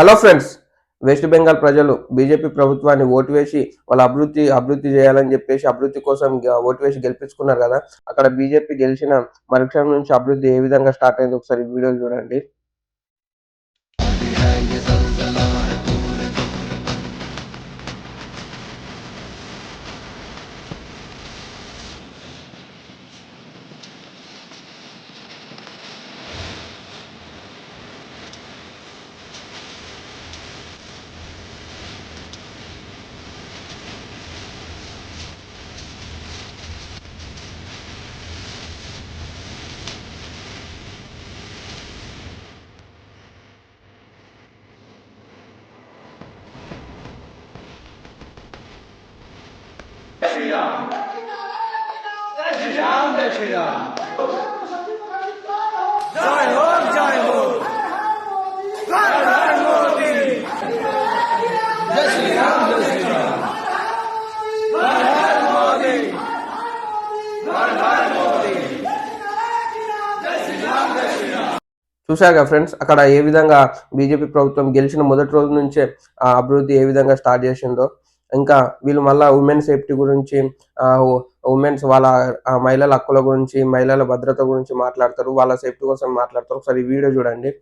Hello friends, west Bengal ప్రజలు BJP ప్రభుత్వాన్ని vote వేసి వాళ్ళ అభివృద్ధి చేయాలని చెప్పేసి అభివృద్ధి కోసం ఓటు వేసి గెలిపించుకున్నారు కదా. అక్కడ బీజేపీ గెలిచిన మరుక్షణం నుంచి అభివృద్ధి ఏ విధంగా స్టార్ట్ అయింది ఒకసారి వీడియోలు చూడండి. చూశారుగా ఫ్రెండ్స్, అక్కడ ఏ విధంగా బీజేపీ ప్రభుత్వం గెలిచిన మొదటి రోజు నుంచే ఆ అభివృద్ధి ఏ విధంగా స్టార్ట్ చేసిందో. ఇంకా వీళ్ళు మళ్ళా ఉమెన్ సేఫ్టీ గురించి, ఉమెన్స్ వాళ్ళ మహిళల హక్కుల గురించి, మహిళల భద్రత గురించి మాట్లాడతారు, వాళ్ళ సేఫ్టీ కోసం మాట్లాడతారు. ఒకసారి ఈ వీడియో చూడండి.